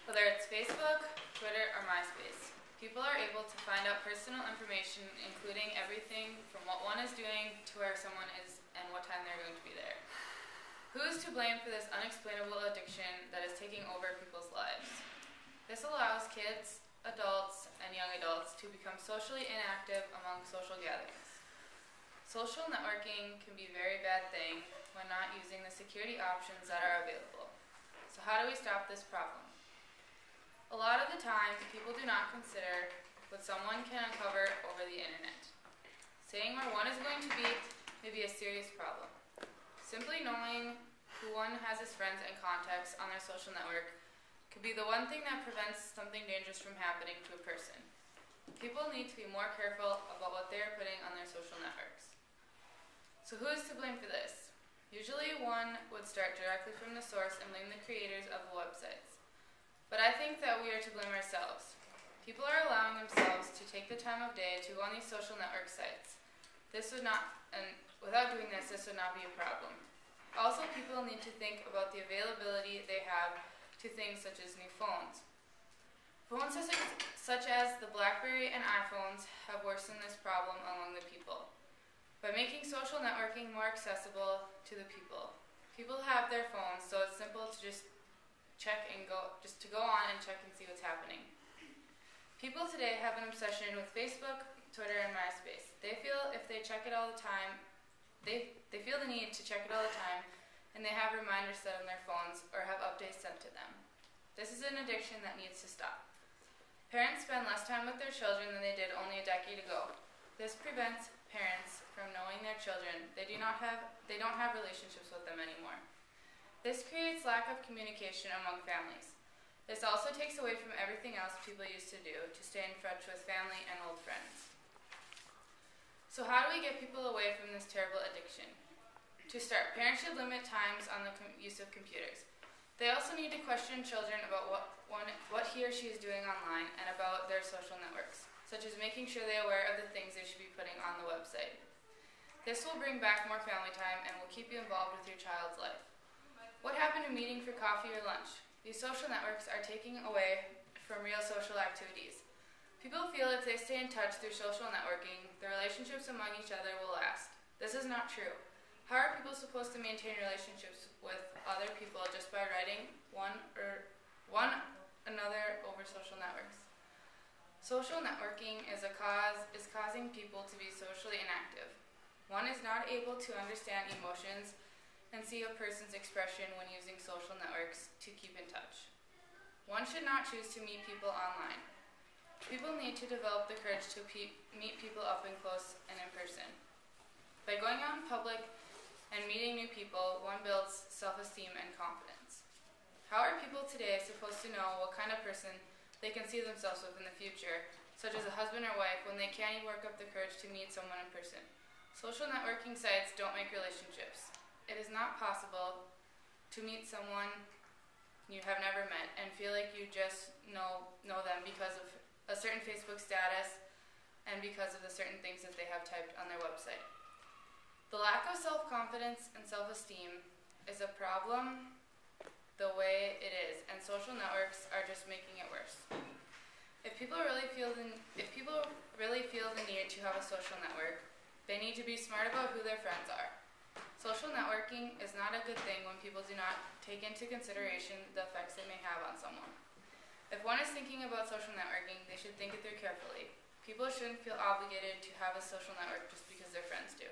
Whether it's Facebook, Twitter, or MySpace, people are able to find out personal information, including everything from what one is doing to where someone is and what time they're going to be there. Who is to blame for this unexplainable addiction that is taking over people's lives? This allows kids, adults, and young adults to become socially inactive among social gatherings. Social networking can be a very bad thing when not using the security options that are available. So how do we stop this problem? A lot of the time, people do not consider what someone can uncover over the internet. Saying where one is going to be may be a serious problem. Simply knowing who one has as friends and contacts on their social network could be the one thing that prevents something dangerous from happening to a person. People need to be more careful about what they are putting on their social networks. So who is to blame for this? Usually one would start directly from the source and blame the creators of the websites. But I think that we are to blame ourselves. People are allowing themselves to take the time of day to go on these social network sites. Without doing this would not be a problem. Also, people need to think about the availability they have to things such as new phones. Phones such as the BlackBerry and iPhones have worsened this problem among the people. By making social networking more accessible to the people. People have their phones, so it's simple to just go on and check and see what's happening. People today have an obsession with Facebook, Twitter, and MySpace. They feel if they check it all the time, they feel the need to check it all the time, and they have reminders set on their phones or have updates sent to them. This is an addiction that needs to stop. Parents spend less time with their children than they did only a decade ago. This prevents parents from knowing their children. They don't have relationships with them anymore. This creates lack of communication among families. This also takes away from everything else people used to do to stay in touch with family and old friends. So how do we get people away from this terrible addiction? To start, parents should limit times on the use of computers. They also need to question children about what he or she is doing online and about their social networks, such as making sure they are aware of the things they should be putting on the website. This will bring back more family time and will keep you involved with your child's life. What happened to meeting for coffee or lunch? These social networks are taking away from real social activities. People feel if they stay in touch through social networking, their relationships among each other will last. This is not true. How are people supposed to maintain relationships with other people just by writing one another over social networks? Social networking is causing people to be socially inactive. One is not able to understand emotions and see a person's expression when using social networks to keep in touch. One should not choose to meet people online. People need to develop the courage to meet people up and close and in person. By going out in public and meeting new people, one builds self-esteem and confidence. How are people today supposed to know what kind of person they can see themselves with in the future, such as a husband or wife, when they can't even work up the courage to meet someone in person? Social networking sites don't make relationships. It is not possible to meet someone you have never met and feel like you just know them because of a certain Facebook status and because of the certain things that they have typed on their website. The lack of self-confidence and self-esteem is a problem the way it is, and social networks are just making it worse. If people really feel the need to have a social network, they need to be smart about who their friends are. Social networking is not a good thing when people do not take into consideration the effects it may have on someone. If one is thinking about social networking, they should think it through carefully. People shouldn't feel obligated to have a social network just because their friends do.